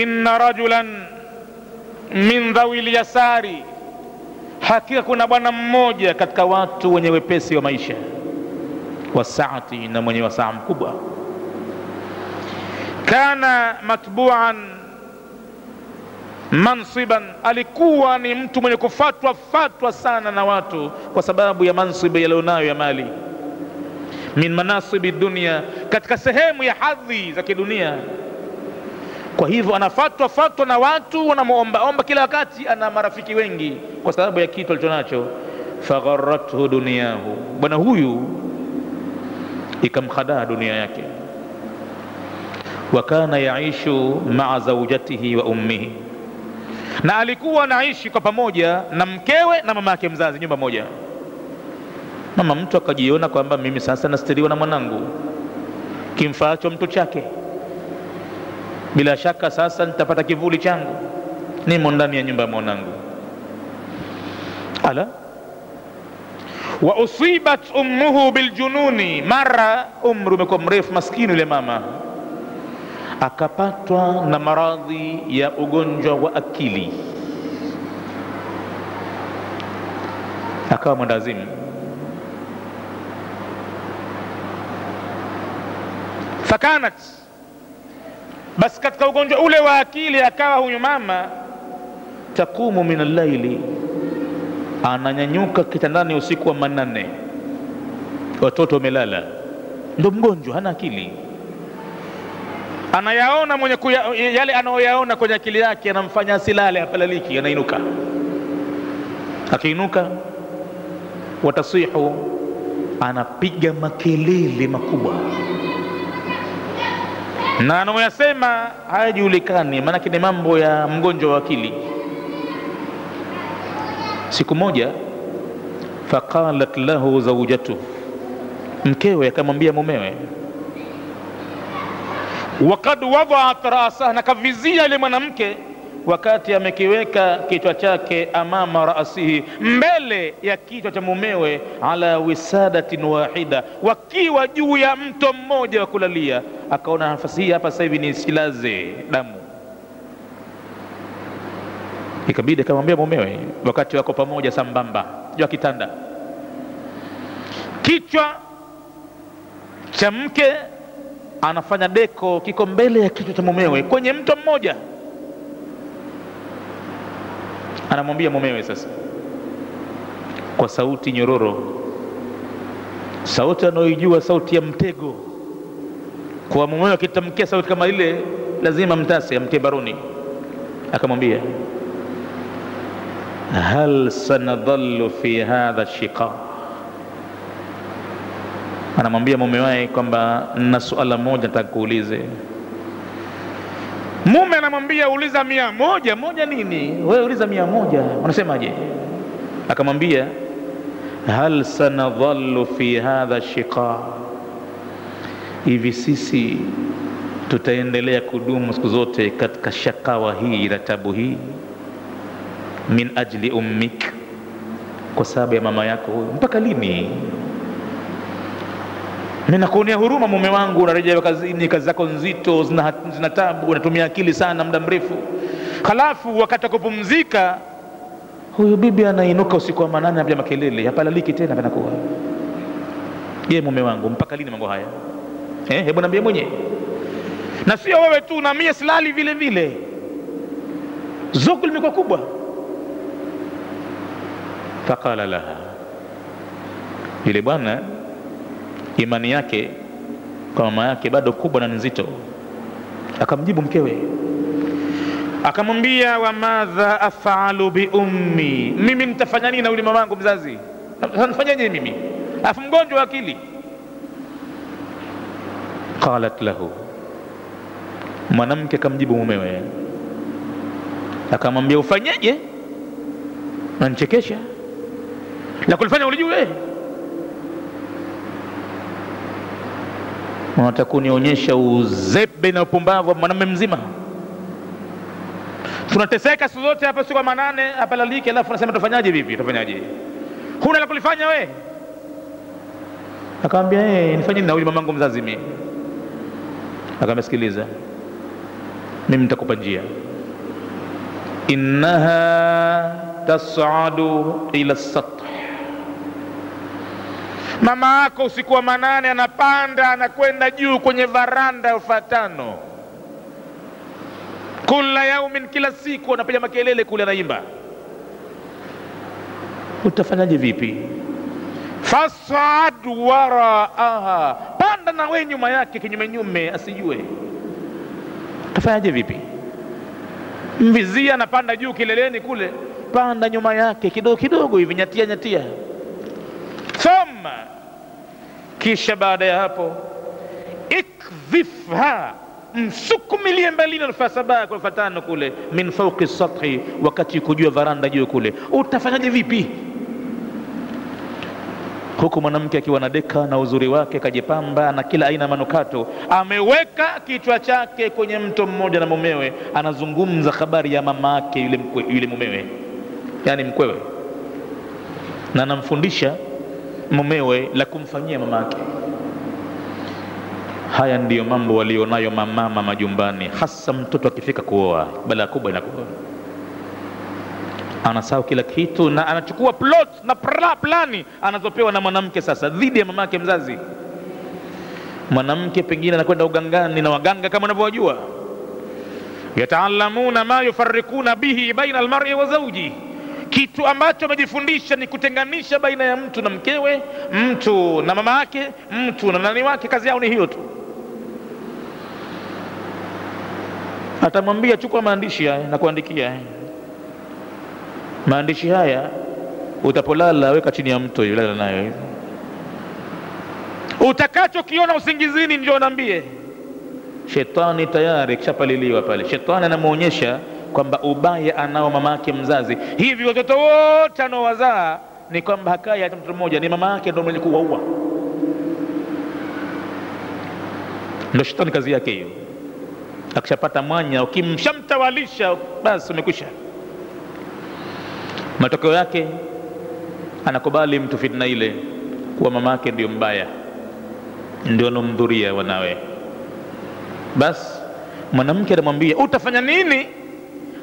inna rajulan min dhawil yasari, hakika kuna bwana mmoja katika watu wenye wepesi wa maisha, wasaati, na mwenye wasaa mkubwa. Kana matbu'an mansiban, alikuwa ni mtu mwenye kufatwa sana na watu kwa sababu ya mansibi yalionayo ya mali. Min manasibi dunia, katika sehemu ya hadhi za kidunia. Kwa hivyo anafatwa na watu, wanamuomba kila wakati, ana marafiki wengi kwa sababu ya kitu alichonacho. Fagharrathu dunyahu, bwana huyu ikamkhadaa dunia yake. Wa kana yaishu ma'a zawjatihi wa ummihi, na alikuwa anaishi kwa pamoja na mkewe na mama yake mzazi, nyumba moja. Mama mtu akajiona kwamba mimi sasa nastiriwa na mwanangu, kimfaacho mtu chake, bila shaka sasa nitapata kivuli changu, nimo ndani ya nyumba ya mwanangu. Ala, wa usibat ummuhu biljununi, mara umri umekuwa mrefu, maskini yule mama akapatwa na maradhi ya ugonjwa wa akili, akawa mwendazimu. Fakanat, basi katika ugonjwa ule wa akili akawa huyu mama takumu min al-laili, ananyanyuka kitandani usiku wa manane, watoto wamelala, ndo mgonjwa, hana akili. Anayaona yale anayoyaona kwenye akili yake anamfanya asilale, hapalaliki, anainuka. Akiinuka, watasihu, anapiga makelele makubwa, na anayoyasema hayajulikani, maana ni mambo ya mgonjwa wa akili. Siku moja, faqalat lahu zawjatuhu, mkewe akamwambia mumewe, waqad wada'at ra'saha, na kavizia ile mwanamke wakati amekiweka kichwa chake amama ra'sihi, mbele ya kichwa cha mumewe, ala wisadatin wahida, wakiwa juu ya mto mmoja wa kulalia. Akaona nafasi hii hapa sasa hivi nisilaze damu, ikabidi akamwambia mumewe, wakati wako pamoja sambamba juu ya kitanda, kichwa cha mke anafanya deko, kiko mbele ya kichwa cha mumewe kwenye mto mmoja. Anamwambia mumewe sasa kwa sauti nyororo, sauti anayoijua, sauti ya mtego. Kwa mumewe akitamkia sauti kama ile lazima mtase, amtie baroni. Akamwambia, hal sanadhallu fi hadha shiqa, anamwambia mume wake kwamba na suala moja nataka kuulize. Mume anamwambia, uliza 100. Moja nini? Wewe uliza 100, unasemaje? Akamwambia, hal sanadhallu fi hadha shiqa, hivi sisi tutaendelea kudumu siku zote katika shakawa hii na tabu hii, min ajli ummik, kwa sababu ya mama yako huyu, mpaka lini? Mimi nakuonea huruma mume wangu, unarejea kazini, kazi zako nzito, zina tabu, unatumia akili sana muda mrefu, halafu wakati kupumzika huyu bibi anainuka usiku wa manane, anapiga makelele, hapalaliki tena, panakuwa. Je, mume wangu, mpaka lini mambo haya? Hebu niambie mwenyewe. Na sio wewe tu, na mimi silali vile vile, zuku limekuwa kubwa. Faqala laha, yule bwana imani yake kwa mama yake bado kubwa na nzito, akamjibu mkewe, akamwambia, wa madha af'alu bi ummi, mimi nitafanya nini na yule mamangu mzazi? Nifanyaje mimi afu mgonjwa wa akili? Qalat lahu, mwanamke akamjibu mumewe akamwambia, ufanyeje? Unanichekesha, la kulifanya ulijue. Unataka kunionyesha uzebe na upumbavu wa mwanamume mzima? Tunateseka siku zote hapa, siku 8 hapa laliki, alafu unasema tufanyaje? Vipi utafanyaje? Huna la kulifanya we? Akamwambia, nifanye nini na yule mamangu mzazi mimi? Akamsikiliza, mimi nitakupa njia. Innaha tas'adu ila sath, mama yako usiku wa manane anapanda anakwenda juu kwenye varanda ya fatano, kila yaumin, kila siku anapiga makelele kule, anaimba. Utafanyaje vipi? Fas'ad waraaha, panda na wewe nyuma yake, kinyume nyume asijue. Utafanyaje vipi? Mvizia anapanda juu kileleni kule, panda nyuma yake kidogo kidogo hivi, nyatia nyatia. Thumma, kisha baada ya hapo, ikdhifha, msukumilie mbali na fasaba kwa fatano kule, min fawqi sathi, wakati kujua varanda juu kule. Utafanyaje vipi? Huku mwanamke akiwa na deka na uzuri wake, kajipamba na kila aina manukato, ameweka kichwa chake kwenye mto mmoja na mumewe, anazungumza habari ya mama yake yule mumewe, yani mkwewe, na anamfundisha mumewe la kumfanyia mama yake. Haya ndiyo mambo walionayo mamama majumbani, hasa mtoto akifika kuoa, balaa kubwa inakuwa. Anasahau kila kitu na anachukua plot na plani anazopewa na mwanamke sasa dhidi ya mama yake mzazi. Mwanamke pengine anakwenda ugangani na waganga kama unavyojua, yataallamuna ma yufarrikuna bihi baina almar'i wa zawji, kitu ambacho amejifundisha ni kutenganisha baina ya mtu na mkewe, mtu na mama yake, mtu na nani wake. Kazi yao ni hiyo tu. Atamwambia chukua maandishi haya na kuandikia, maandishi haya utapolala weka chini ya mto, lala nayo. Utakachokiona usingizini ndio naambie. Shetani tayari kishapaliliwa pale. Shetani anamuonyesha kwamba ubaya anao mama yake mzazi. Hivi watoto wote anaowazaa ni kwamba hakai hata mtoto mmoja, ni mama yake ndio mwenye kuwaua. Ndio shetani kazi yake hiyo. Akishapata mwanya, ukimshamtawalisha basi umekwisha. Matokeo yake anakubali mtu fitna ile kuwa mama yake ndio mbaya, ndio anomdhuria wanawe. Bas mwanamke anamwambia utafanya nini?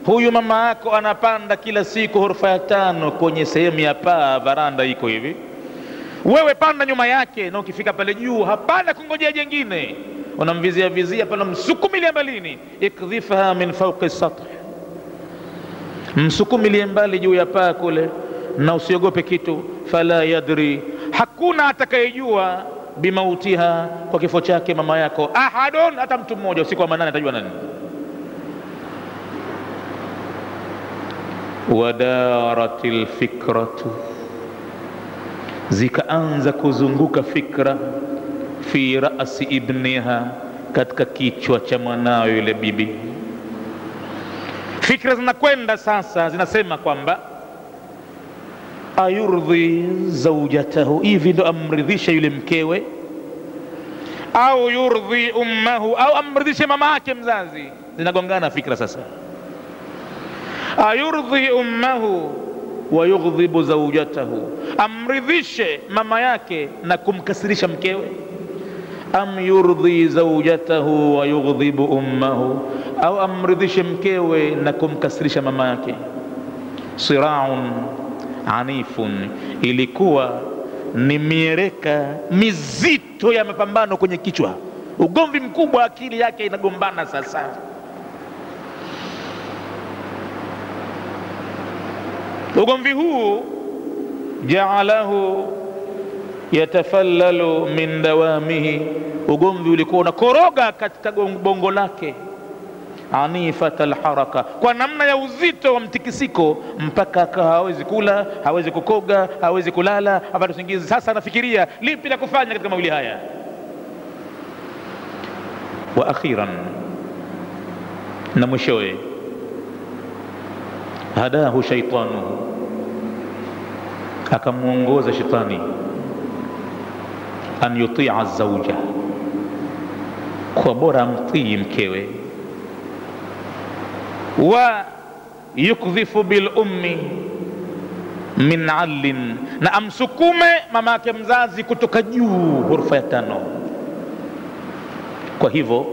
Huyu mama yako anapanda kila siku ghorofa ya 5 kwenye sehemu ya paa, varanda iko hivi, wewe panda nyuma yake, na ukifika pale juu hapana kungojea jengine, unamvizia vizia pale, msukumilia mbalini. Ikdhifha min fawqi sath, msukumilie mbali juu ya paa kule, na usiogope kitu. Fala yadri, hakuna atakayejua, bimautiha, kwa kifo chake mama yako, ahadun, hata mtu mmoja. Usiku wa manane atajua nani? Wadaratil fikratu, zikaanza kuzunguka fikra, fi ra'si ibniha, katika kichwa cha mwanawe yule bibi. Fikra zinakwenda sasa, zinasema kwamba ayurdhi zawjatahu, hivi ndo amridhisha yule mkewe, au yurdhi ummahu, au amridhishe mama yake mzazi. Zinagongana fikra sasa. Ayurdhi ummahu wa yughdhibu zawjatahu, amridhishe mama yake na kumkasirisha mkewe, am yurdhi zawjatahu wa yughdhibu ummahu, au amridhishe mkewe na kumkasirisha mama yake. Siraun anifun, ilikuwa ni miereka mizito ya mapambano kwenye kichwa, ugomvi mkubwa, akili yake inagombana sasa. Ugomvi huu ja'alahu yatafallalu min dawamihi, ugomvi ulikuwa unakoroga katika bongo lake, anifatal haraka, kwa namna ya uzito wa mtikisiko, mpaka hawezi kula, hawezi kukoga, hawezi kulala, hapata usingizi. Sasa anafikiria lipi la kufanya katika mawili haya. Wa akhiran, na mwishowe, hadahu shaitanu, akamuongoza shetani, an yuti'a zawja, kwa bora mtii mkewe, wa yukdhifu bil ummi min 'allin, na amsukume mama yake mzazi kutoka juu ghorofa ya 5. Kwa hivyo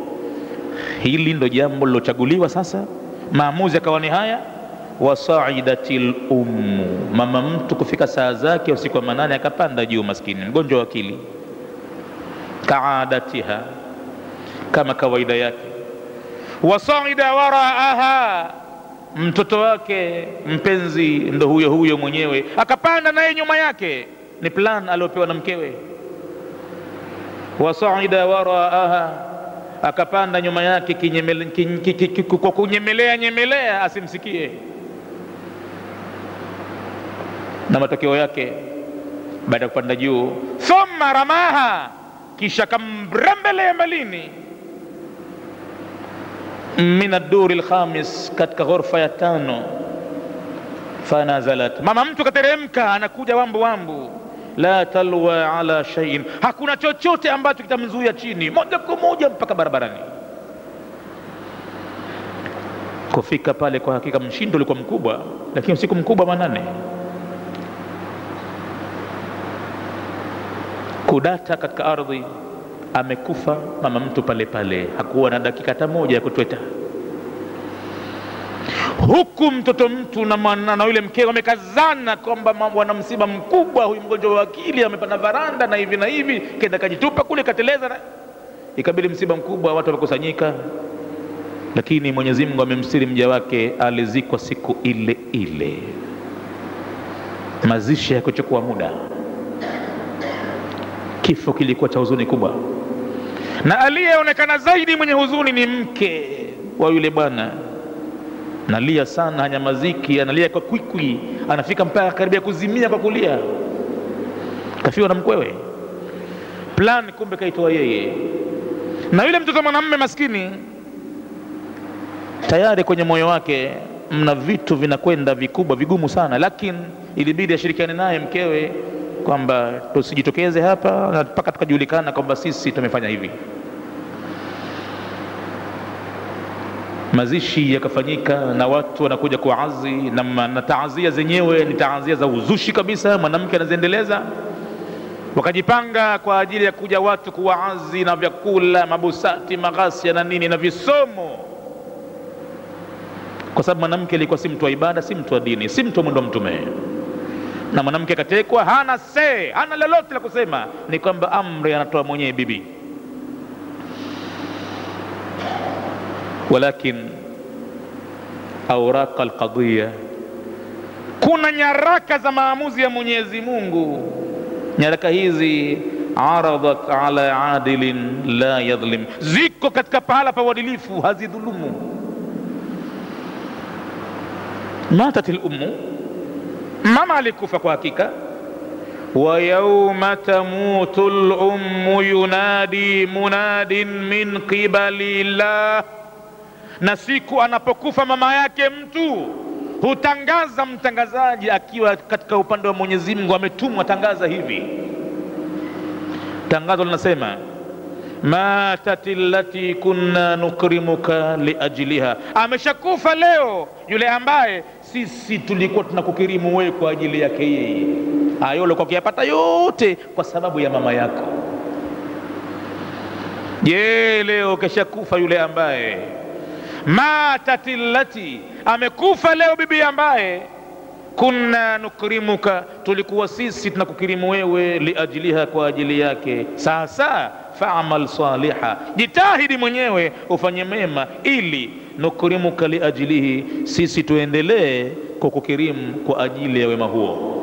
Hili ndo jambo lilochaguliwa sasa. Maamuzi akawa ni haya. Wasaidatil ummu, mama mtu kufika saa zake usiku wa manane akapanda juu, maskini mgonjwa wa akili. Kaadatiha, kama kawaida yake. Wasaida waraaha, mtoto wake mpenzi ndo huyo huyo mwenyewe akapanda naye nyuma yake. Ni plan aliopewa na mkewe. Wasaida waraaha, akapanda nyuma yake kwa kunyemelea asimsikie. Na matokeo yake baada ya kupanda juu, thumma ramaha, kisha kamrembelea mbalini, min ad-duri al-khamis, katika ghurfa ya 5. Fanazalat, mama mtu kateremka, anakuja wambu wambu. La talwa ala shay'in, hakuna chochote ambacho kitamzuia chini, moja kwa moja mpaka barabarani. Kufika pale kwa hakika mshindo ulikuwa mkubwa, lakini usiku mkubwa manane. Kudata katika ardhi, amekufa mama mtu pale pale, hakuwa na dakika hata moja ya kutweta. Huku mtoto mtu na yule mkeo wamekazana kwamba wana msiba mkubwa, huyu mgonjwa wa akili amepanda varanda na hivi na hivi, kenda kajitupa kule kateleza. Ikabidi msiba mkubwa, watu wamekusanyika, lakini Mwenyezi Mungu amemstiri mja wake, alizikwa siku ile ile. Mazishi ya kuchukua muda. Kifo kilikuwa cha huzuni kubwa, na aliyeonekana zaidi mwenye huzuni ni mke wa yule bwana. Nalia sana, hanyamaziki, analia kwa kwikwi, anafika mpaka karibia kuzimia kwa kulia. Kafiwa na mkwewe. Plan kumbe kaitoa yeye. Na yule mtoto mwanamume maskini, tayari kwenye moyo wake mna vitu vinakwenda vikubwa vigumu sana, lakini ilibidi ashirikiane naye mkewe kwamba tusijitokeze hapa na mpaka tukajulikana kwamba sisi tumefanya hivi. Mazishi yakafanyika na watu wanakuja kuazi, na taazia zenyewe ni taazia za uzushi kabisa, mwanamke anaziendeleza. Wakajipanga kwa ajili ya kuja watu kuwaazi na vyakula, mabusati, maghasia na nini na visomo, kwa sababu mwanamke alikuwa si mtu wa ibada, si mtu wa dini, si mtu wa mwendo mtume. Na mwanamke katekwa, hana hana lolote la kusema, ni kwamba amri anatoa mwenyewe bibi. Walakin awraqa alqadhiya, kuna nyaraka za maamuzi ya Mwenyezi Mungu. Nyaraka hizi aradat ala adilin la yadhlim, ziko katika pahala pa uadilifu, hazidhulumu. Matatil ummu, mama alikufa kwa hakika. Wa yawma tamutul ummu yunadi munadin min qibali llah, na siku anapokufa mama yake mtu hutangaza mtangazaji akiwa katika upande wa Mwenyezi Mungu, ametumwa tangaza hivi. Tangazo linasema matatil lati kunna nukrimuka liajliha, ameshakufa leo yule ambaye sisi tulikuwa tunakukirimu wewe kwa ajili yake yeye. Hayo ulikuwa ukiyapata yote kwa sababu ya mama yako. Je, leo keshakufa yule ambaye matatil lati, amekufa leo bibi ambaye kunna nukrimuka, tulikuwa sisi tunakukirimu wewe liajliha, kwa ajili yake. Sasa fa'amal saliha, jitahidi mwenyewe ufanye mema, ili nukrimuka liajlihi, sisi tuendelee kukukirimu kwa ajili ya wema huo.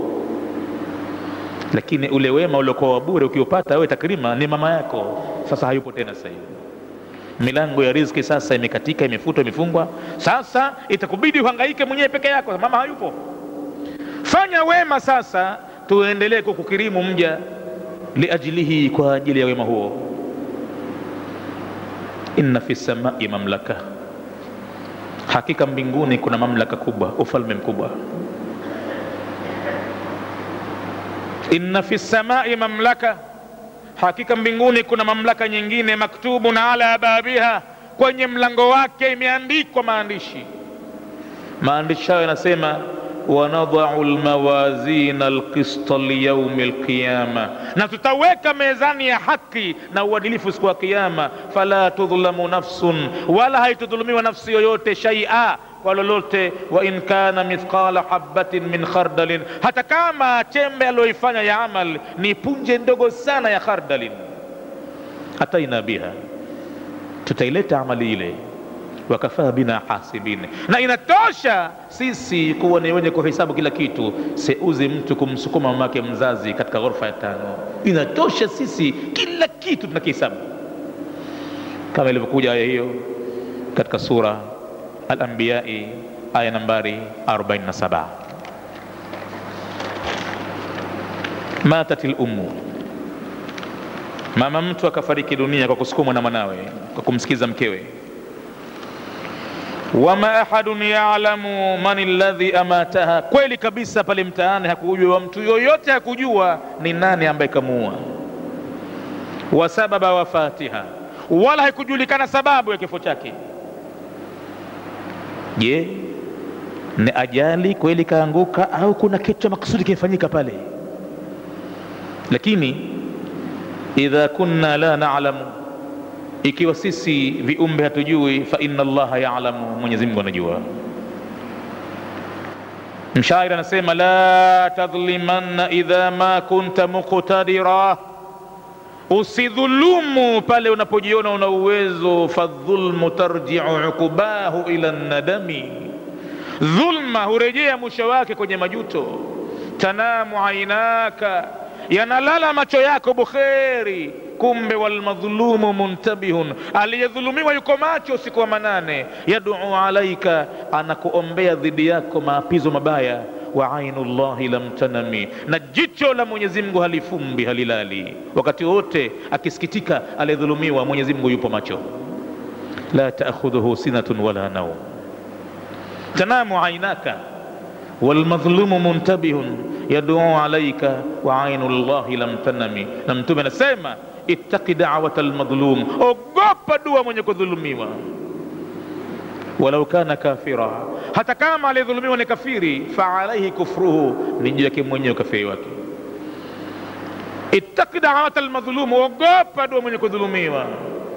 Lakini ule wema uliokuwa bure ukiupata wewe takrima ni mama yako, sasa hayupo tena. Sasa milango ya riziki sasa imekatika, imefutwa, imefungwa. Sasa itakubidi uhangaike mwenyewe peke yako, mama hayupo. Fanya wema sasa, tuendelee kukukirimu mja liajlihi, kwa ajili ya wema huo. Inna fi samai mamlaka, hakika mbinguni kuna mamlaka kubwa, ufalme mkubwa. Inna fi samai mamlaka, hakika mbinguni kuna mamlaka nyingine. Maktubun ala babiha, kwenye mlango wake imeandikwa maandishi. Maandishi hayo yanasema wanadau almawazina alqista liyaumi alqiyama, na tutaweka mezani ya haki na uadilifu siku ya kiyama. Fala tudhlamu nafsun, wala haitudhulumiwa nafsi yoyote shay'a, kwa lolote. Wa in kana mithqala habatin min khardalin, hata kama chembe aliyoifanya ya amal ni punje ndogo sana ya khardalin, ataina biha, tutaileta amali ile. Wakafaa bina hasibin, na inatosha sisi kuwa ni wenye kuhesabu kila kitu. Seuzi mtu kumsukuma mamake mzazi katika ghorofa ya 5, inatosha sisi kila kitu tunakihesabu, kama ilivyokuja aya hiyo katika sura Al-Anbiya aya nambari 47. Matatil ummu, mama mtu akafariki dunia kwa kusukumwa na mwanawe, kwa kumsikiza mkewe. Wama ahadun ya'lamu man alladhi amataha, kweli kabisa pale mtaani hakujua mtu yoyote, hakujua ni nani ambaye kamuua. Wa sababa wafatiha, wala haikujulikana sababu ya kifo chake. Je, ni ajali kweli kaanguka au kuna kitu makusudi kimefanyika pale? Lakini idha kunna la na'lamu, ikiwa sisi viumbe hatujui, fa inna Allaha ya'lamu, Mwenyezi Mungu anajua. Mshairi anasema la tadhlimanna idha ma kunta muqtadira, usidhulumu pale unapojiona una uwezo. Fadhulmu tarji'u uqubahu ila nadami, dhulma hurejea mwisho wake kwenye majuto. Tanamu ainaka, yanalala macho yako bukheri, kumbe walmadhulumu muntabihun, aliyedhulumiwa yuko macho usiku wa manane. Yad'u alaika, anakuombea dhidi yako maapizo mabaya. Wa ainullahi lam tanami, na jicho la Mwenyezi Mungu halifumbi halilali, wakati wote akisikitika aliyedhulumiwa, Mwenyezi Mungu yupo macho. La ta'khudhuhu sinatun wala nawm, tanamu ainaka walmadhlumu muntabihun yad'u alayka wa ainullahi lam tanami. Na Mtume anasema ittaqi da'wata almadhlum, ogopa dua mwenye kudhulumiwa. Walau kana kafira, hata kama aliyedhulumiwa ni kafiri, fa alayhi kufruhu, ni juu yake mwenyewe kafiri wake. Ittaqi da'wata almadhlum, ogopa dua mwenye kudhulumiwa.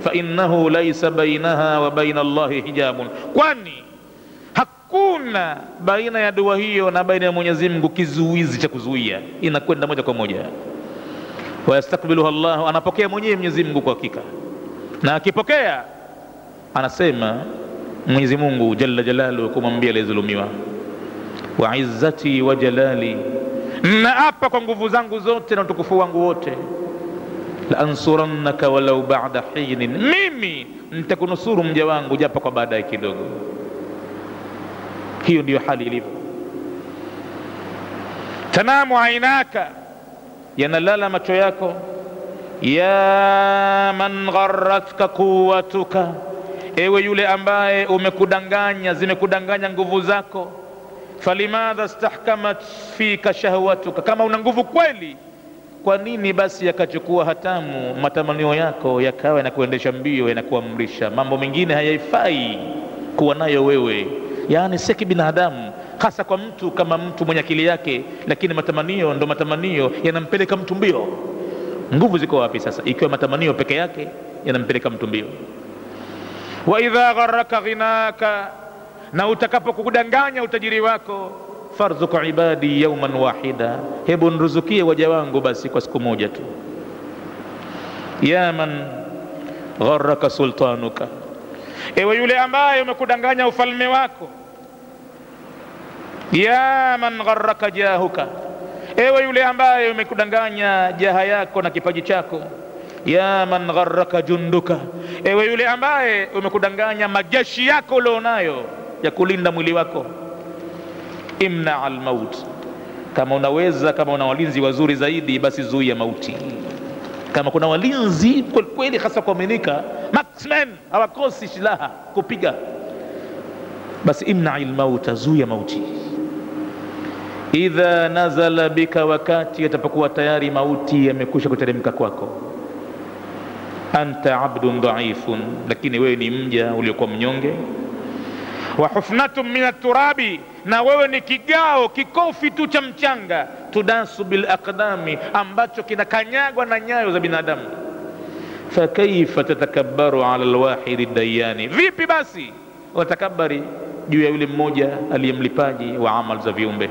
Fa innahu laysa bainaha wa baina Allahi hijabun, kwani hakuna baina ya dua hiyo na baina ya Mwenyezi Mungu kizuizi cha kuzuia, inakwenda moja kwa moja. Wa yastakbiluha Allah, anapokea mwenyewe Mwenyezi Mungu kwa hakika, na akipokea anasema Mwenyezi Mungu jalla jalaluhu kumwambia aliyedhulumiwa, wa izzati wa jalali, na apa kwa nguvu zangu zote na utukufu wangu wote, la ansurannaka walau ba'da hinin, mimi nitakunusuru mja wangu japo kwa baadaye kidogo. Hiyo ndiyo hali ilivyo. Tanamu ainaka, yanalala macho yako. Ya man gharratka quwwatuka, ewe yule ambaye umekudanganya, zimekudanganya nguvu zako. Falimadha istahkamat fika shahwatuka, kama una nguvu kweli, kwa nini basi yakachukua hatamu matamanio yako yakawa yanakuendesha mbio, yanakuamrisha mambo mengine hayaifai kuwa nayo wewe? Yani si kibinadamu, hasa kwa mtu kama mtu mwenye akili yake, lakini matamanio ndo matamanio yanampeleka mtu mbio. Nguvu ziko wapi sasa ikiwa matamanio peke yake yanampeleka mtu mbio? Wa idha gharraka ghinaka, na utakapokudanganya utajiri wako. Farzuku ibadi yawman wahida, hebu nruzukie waja wangu basi kwa siku moja tu. Ya man gharraka sultanuka, ewe yule ambaye umekudanganya ufalme wako. Ya man gharraka jahuka, ewe yule ambaye umekudanganya jaha yako na kipaji chako. Ya man gharraka junduka, ewe yule ambaye umekudanganya majeshi yako ulionayo ya kulinda mwili wako. Imna al-maut, kama unaweza, kama una walinzi wazuri zaidi, basi zuia mauti. Kama kuna walinzi kweli hasa kuaminika, marksmen hawakosi silaha kupiga, basi imna al-maut, zuia mauti. Idha nazala bika, wakati yatapokuwa tayari mauti yamekwisha kuteremka kwako. Anta abdun dhaifun, lakini wewe ni mja uliokuwa mnyonge. wa hufnatun min at-turabi, na wewe ni kigao kikofi tu cha mchanga, tudasu bil aqdami, ambacho kinakanyagwa na nyayo za binadamu. Fakaifa tatakabbaru ala alwahidi dayani, vipi basi watakabari juu ya yule mmoja aliyemlipaji wa amal za viumbe.